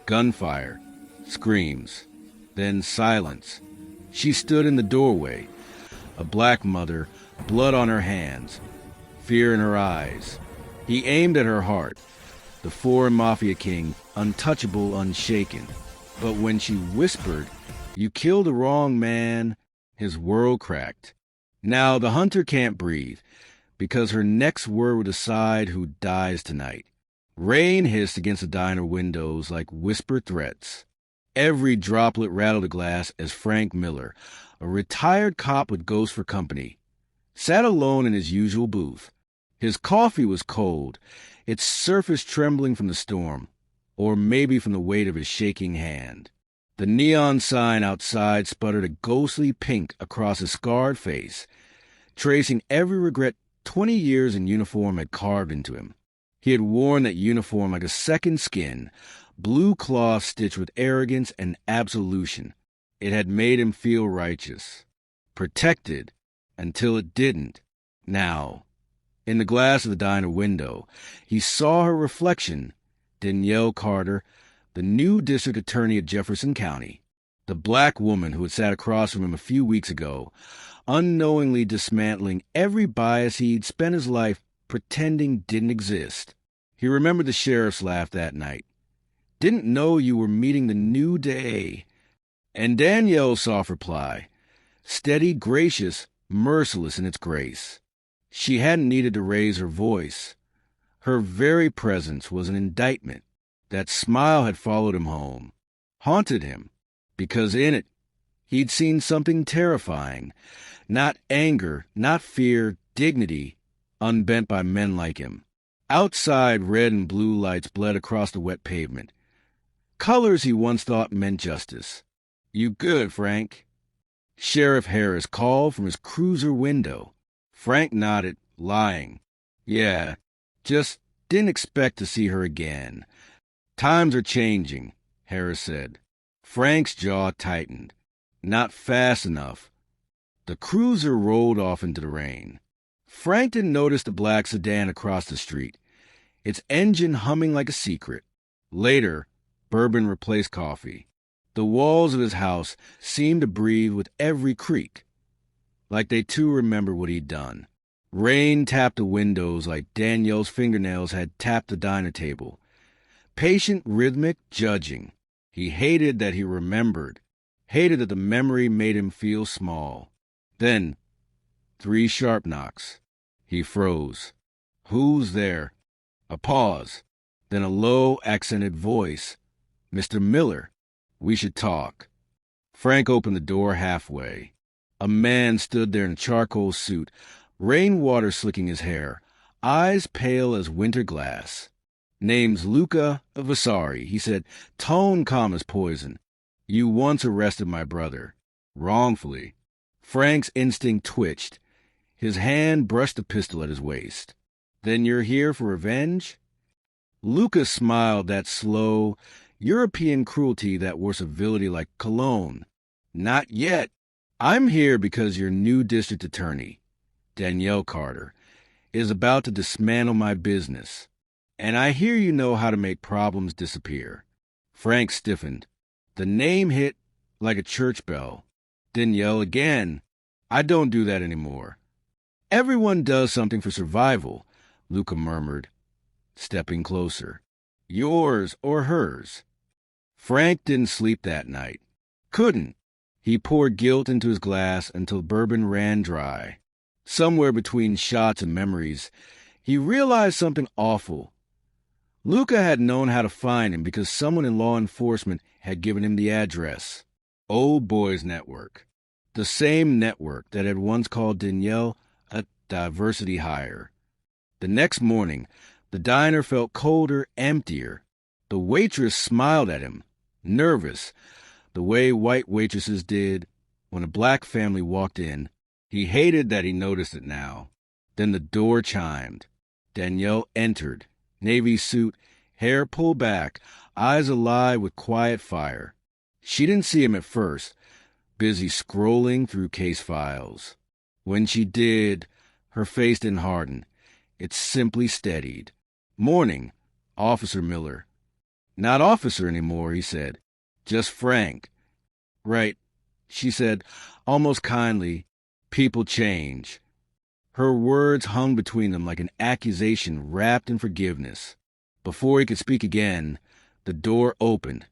Gunfire, screams, then silence. She stood in the doorway, a black mother, blood on her hands, fear in her eyes. He aimed at her heart, the foreign mafia king, untouchable, unshaken. But when she whispered, "You killed the wrong man," his world cracked. Now the hunter can't breathe, because her next word would decide who dies tonight. Rain hissed against the diner windows like whispered threats. Every droplet rattled the glass as Frank Miller, a retired cop with ghosts for company, sat alone in his usual booth. His coffee was cold, its surface trembling from the storm, or maybe from the weight of his shaking hand. The neon sign outside sputtered a ghostly pink across his scarred face, tracing every regret 20 years in uniform had carved into him. He had worn that uniform like a second skin, blue cloth stitched with arrogance and absolution. It had made him feel righteous, protected, until it didn't. Now, in the glass of the diner window, he saw her reflection, Danielle Carter, the new district attorney of Jefferson County, the black woman who had sat across from him a few weeks ago, unknowingly dismantling every bias he'd spent his life pretending didn't exist. He remembered the sheriff's laugh that night. "Didn't know you were meeting the new day." And Danielle's soft reply, steady, gracious, merciless in its grace. She hadn't needed to raise her voice. Her very presence was an indictment. That smile had followed him home, haunted him, because in it he'd seen something terrifying. Not anger, not fear, dignity, unbent by men like him. Outside, red and blue lights bled across the wet pavement. Colors he once thought meant justice. "You good, Frank?" Sheriff Harris called from his cruiser window. Frank nodded, lying. "Yeah, just didn't expect to see her again." "Times are changing," Harris said. Frank's jaw tightened. Not fast enough. The cruiser rolled off into the rain. Frank didn't notice the black sedan across the street, its engine humming like a secret. Later, bourbon replaced coffee. The walls of his house seemed to breathe with every creak, like they too remembered what he'd done. Rain tapped the windows like Danielle's fingernails had tapped the diner table. Patient, rhythmic, judging. He hated that he remembered, hated that the memory made him feel small. Then, 3 sharp knocks. He froze. "Who's there?" A pause. Then a low, accented voice. "Mr. Miller, we should talk." Frank opened the door halfway. A man stood there in a charcoal suit, rainwater slicking his hair, eyes pale as winter glass. "Name's Luca Vasari," he said, tone calm as poison. "You once arrested my brother. Wrongfully." Frank's instinct twitched. His hand brushed the pistol at his waist. "Then you're here for revenge?" Luca smiled, that slow, European cruelty that wore civility like cologne. "Not yet. I'm here because your new district attorney, Danielle Carter, is about to dismantle my business. And I hear you know how to make problems disappear." Frank stiffened. The name hit like a church bell. "Danielle again. I don't do that anymore." "Everyone does something for survival," Luca murmured, stepping closer. "Yours or hers?" Frank didn't sleep that night. Couldn't. He poured guilt into his glass until bourbon ran dry. Somewhere between shots and memories, he realized something awful. Luca had known how to find him because someone in law enforcement had given him the address. Old Boys Network. The same network that had once called Danielle a diversity hire. The next morning, the diner felt colder, emptier. The waitress smiled at him, nervous, the way white waitresses did when a black family walked in. He hated that he noticed it now. Then the door chimed. Danielle entered, navy suit, hair pulled back, eyes alive with quiet fire. She didn't see him at first, busy scrolling through case files. When she did, her face didn't harden. It simply steadied. "Morning, Officer Miller." Not officer anymore, he said. Just Frank. Right, she said, almost kindly. People change. Her words hung between them like an accusation wrapped in forgiveness. Before he could speak again, the door opened.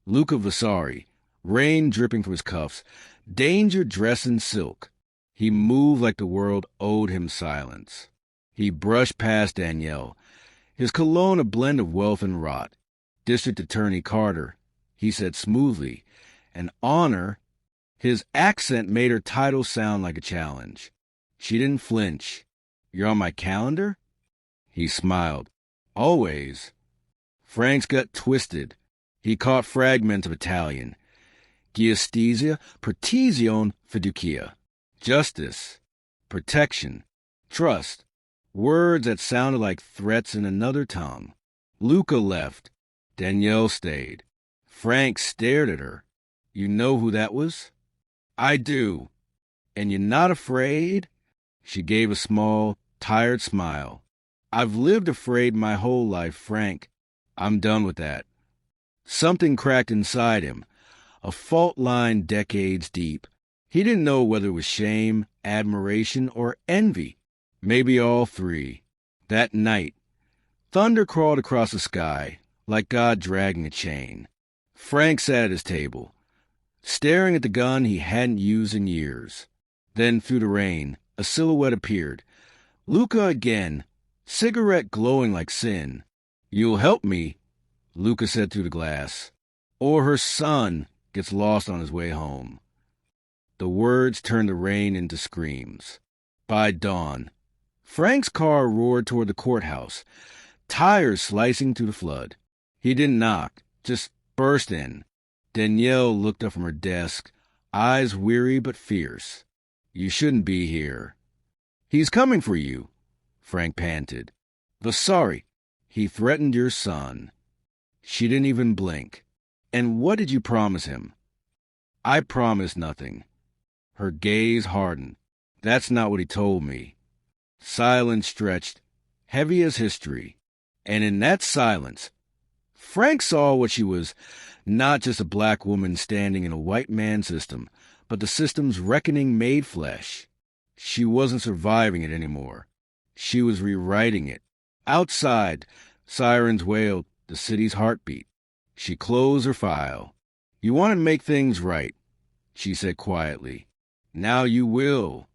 Luca Vasari, rain dripping from his cuffs, danger dressed in silk. He moved like the world owed him silence. He brushed past Danielle, his cologne a blend of wealth and rot. District Attorney Carter, he said smoothly, an honor. His accent made her title sound like a challenge. She didn't flinch. You're on my calendar? He smiled. Always. Frank's gut twisted. He caught fragments of Italian. Giustizia, protezione fiducia. Justice, protection, trust. Words that sounded like threats in another tongue. Luca left. Danielle stayed. Frank stared at her. You know who that was? I do. And you're not afraid? She gave a small, tired smile. I've lived afraid my whole life, Frank. I'm done with that. Something cracked inside him, a fault line decades deep. He didn't know whether it was shame, admiration, or envy. Maybe all three. That night, thunder crawled across the sky, like God dragging a chain. Frank sat at his table, staring at the gun he hadn't used in years. Then, through the rain, a silhouette appeared. Luca again, cigarette glowing like sin. You'll help me, Luca said through the glass, or her son gets lost on his way home. The words turned the rain into screams. By dawn, Frank's car roared toward the courthouse, tires slicing through the flood. He didn't knock, just burst in. Danielle looked up from her desk, eyes weary but fierce. You shouldn't be here. He's coming for you, Frank panted. Vasari, he threatened your son. She didn't even blink. And what did you promise him? I promised nothing. Her gaze hardened. That's not what he told me. Silence stretched, heavy as history. And in that silence, Frank saw what she was, not just a black woman standing in a white man's system, but the system's reckoning made flesh. She wasn't surviving it anymore. She was rewriting it. Outside, sirens wailed, the city's heartbeat. She closed her file. You want to make things right, she said quietly. Now you will.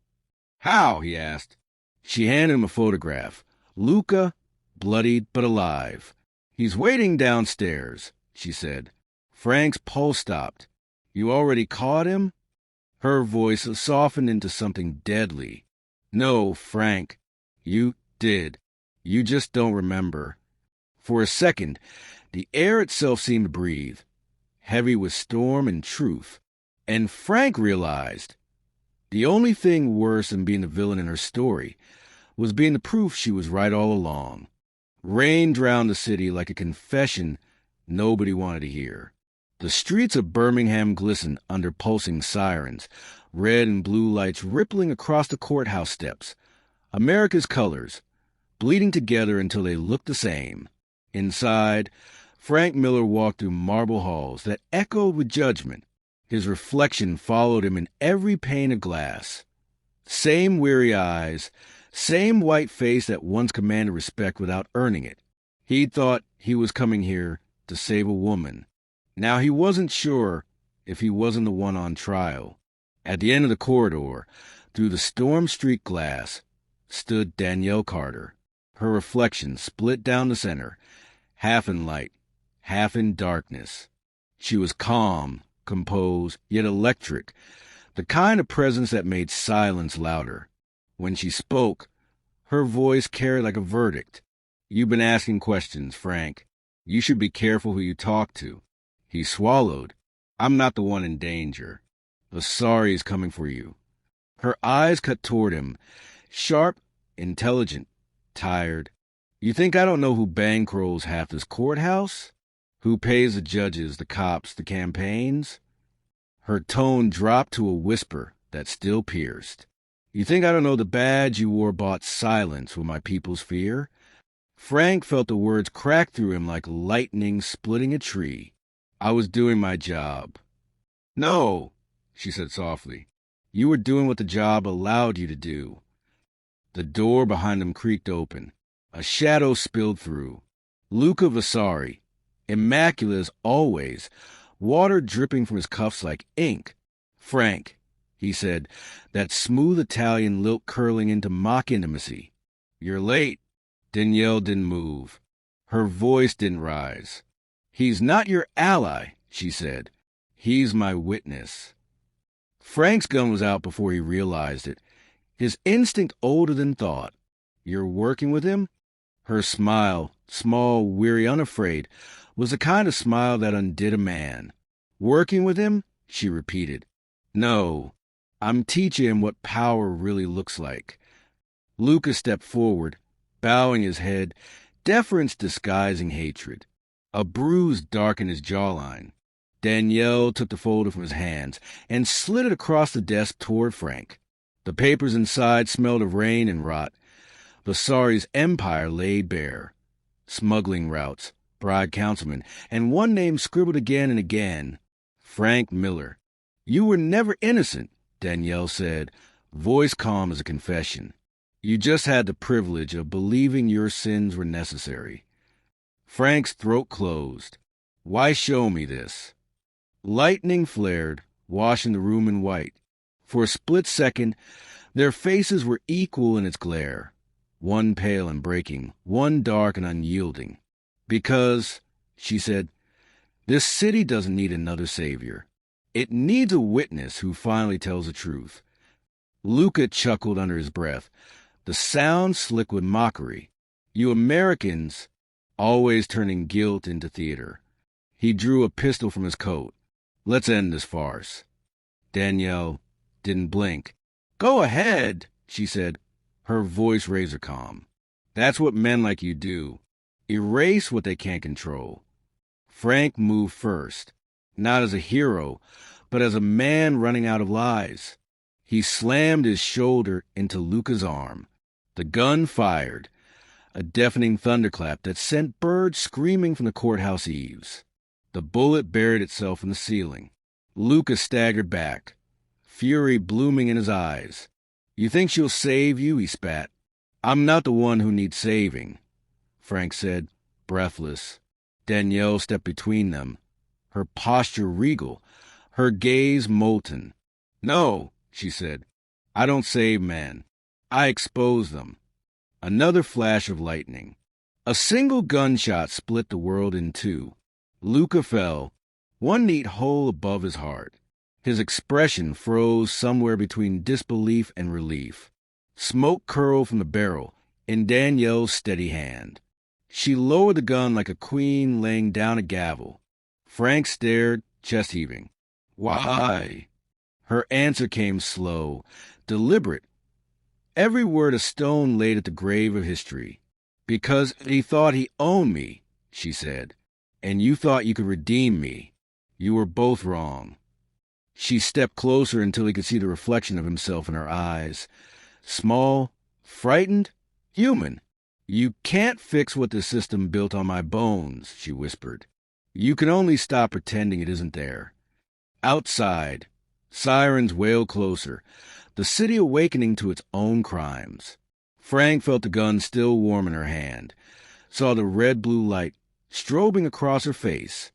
How? He asked. She handed him a photograph. Luca, bloodied but alive. He's waiting downstairs, she said. Frank's pulse stopped. You already caught him? Her voice softened into something deadly. No, Frank. You did. You just don't remember. For a second, the air itself seemed to breathe, heavy with storm and truth. And Frank realized the only thing worse than being the villain in her story was being the proof she was right all along. Rain drowned the city like a confession nobody wanted to hear. The streets of Birmingham glistened under pulsing sirens, red and blue lights rippling across the courthouse steps. America's colors, bleeding together until they looked the same. Inside, Frank Miller walked through marble halls that echoed with judgment. His reflection followed him in every pane of glass. Same weary eyes, same white face that once commanded respect without earning it. He'd thought he was coming here to save a woman. Now he wasn't sure if he wasn't the one on trial. At the end of the corridor, through the storm-streaked glass, stood Danielle Carter. Her reflection split down the center, half in light, half in darkness. She was calm, composed, yet electric, the kind of presence that made silence louder. When she spoke, her voice carried like a verdict. You've been asking questions, Frank. You should be careful who you talk to. He swallowed. I'm not the one in danger. Vasari is coming for you. Her eyes cut toward him, sharp, intelligent, tired. You think I don't know who bankrolls half this courthouse? Who pays the judges, the cops, the campaigns? Her tone dropped to a whisper that still pierced. You think I don't know the badge you wore bought silence with my people's fear? Frank felt the words crack through him like lightning splitting a tree. I was doing my job. No, she said softly. You were doing what the job allowed you to do. The door behind him creaked open. A shadow spilled through. Luca Vasari, immaculate as always, water dripping from his cuffs like ink. Frank, he said, that smooth Italian lilt curling into mock intimacy. You're late. Danielle didn't move. Her voice didn't rise. He's not your ally, she said. He's my witness. Frank's gun was out before he realized it. His instinct older than thought. You're working with him? Her smile, small, weary, unafraid, was the kind of smile that undid a man. Working with him? She repeated. No, I'm teaching him what power really looks like. Luca stepped forward, bowing his head, deference disguising hatred. A bruise darkened his jawline. Danielle took the folder from his hands and slid it across the desk toward Frank. The papers inside smelled of rain and rot. Vasari's empire lay bare. Smuggling routes, bribed councilmen, and one name scribbled again and again. Frank Miller. You were never innocent, Danielle said, voice calm as a confession. You just had the privilege of believing your sins were necessary. Frank's throat closed. Why show me this? Lightning flared, washing the room in white. For a split second, their faces were equal in its glare, one pale and breaking, one dark and unyielding. Because, she said, this city doesn't need another savior. It needs a witness who finally tells the truth. Luca chuckled under his breath, the sound slick with mockery. You Americans, always turning guilt into theater. He drew a pistol from his coat. Let's end this farce. Danielle didn't blink. Go ahead, she said, her voice razor calm. That's what men like you do. Erase what they can't control. Frank moved first, not as a hero, but as a man running out of lies. He slammed his shoulder into Luca's arm. The gun fired, a deafening thunderclap that sent birds screaming from the courthouse eaves. The bullet buried itself in the ceiling. Luca staggered back, fury blooming in his eyes. You think she'll save you? He spat. I'm not the one who needs saving, Frank said, breathless. Danielle stepped between them, her posture regal, her gaze molten. No, she said. I don't save men. I expose them. Another flash of lightning. A single gunshot split the world in two. Luca fell, one neat hole above his heart. His expression froze somewhere between disbelief and relief. Smoke curled from the barrel in Danielle's steady hand. She lowered the gun like a queen laying down a gavel. Frank stared, chest heaving. Why? Her answer came slow, deliberate. Every word a stone laid at the grave of history. Because he thought he owned me, she said. And you thought you could redeem me. You were both wrong. She stepped closer until he could see the reflection of himself in her eyes. Small, frightened, human. You can't fix what the system built on my bones, she whispered. You can only stop pretending it isn't there. Outside, sirens wailed closer, the city awakening to its own crimes. Frank felt the gun still warm in her hand, saw the red-blue light strobing across her face.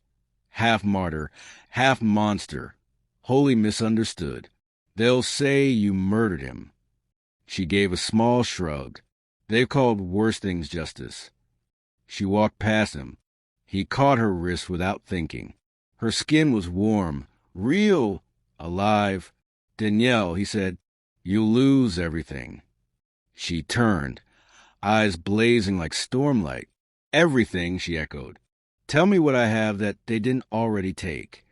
Half martyr, half monster, wholly misunderstood. They'll say you murdered him. She gave a small shrug. They've called worse things justice. She walked past him. He caught her wrist without thinking. Her skin was warm, real, alive. Danielle, he said, you'll lose everything. She turned, eyes blazing like stormlight. Everything, she echoed. Tell me what I have that they didn't already take.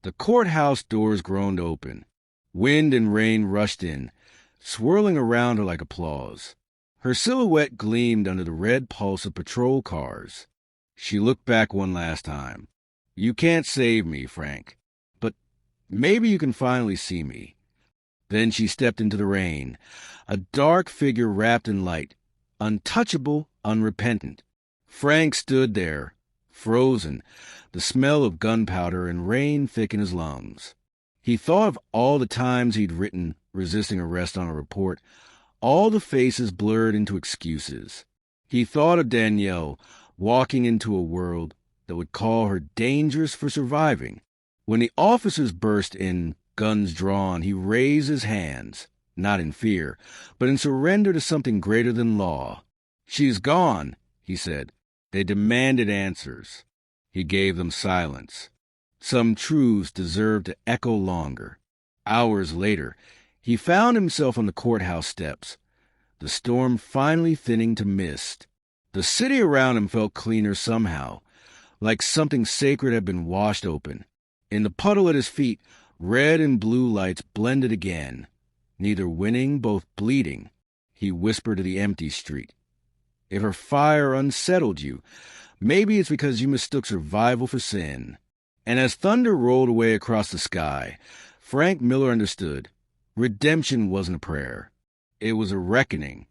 The courthouse doors groaned open. Wind and rain rushed in, swirling around her like applause. Her silhouette gleamed under the red pulse of patrol cars. She looked back one last time. You can't save me, Frank, but maybe you can finally see me. Then she stepped into the rain, a dark figure wrapped in light, untouchable unrepentant. Frank stood there, frozen, the smell of gunpowder and rain thick in his lungs. He thought of all the times he'd written resisting arrest on a report, all the faces blurred into excuses. He thought of Danielle walking into a world that would call her dangerous for surviving. When the officers burst in, guns drawn, he raised his hands, not in fear, but in surrender to something greater than law. "She's gone," he said. They demanded answers. He gave them silence. Some truths deserved to echo longer. Hours later, he found himself on the courthouse steps, the storm finally thinning to mist. The city around him felt cleaner somehow, like something sacred had been washed open. In the puddle at his feet, red and blue lights blended again, neither winning, both bleeding. He whispered to the empty street. If her fire unsettled you, maybe it's because you mistook survival for sin. And as thunder rolled away across the sky, Frank Miller understood. Redemption wasn't a prayer. It was a reckoning.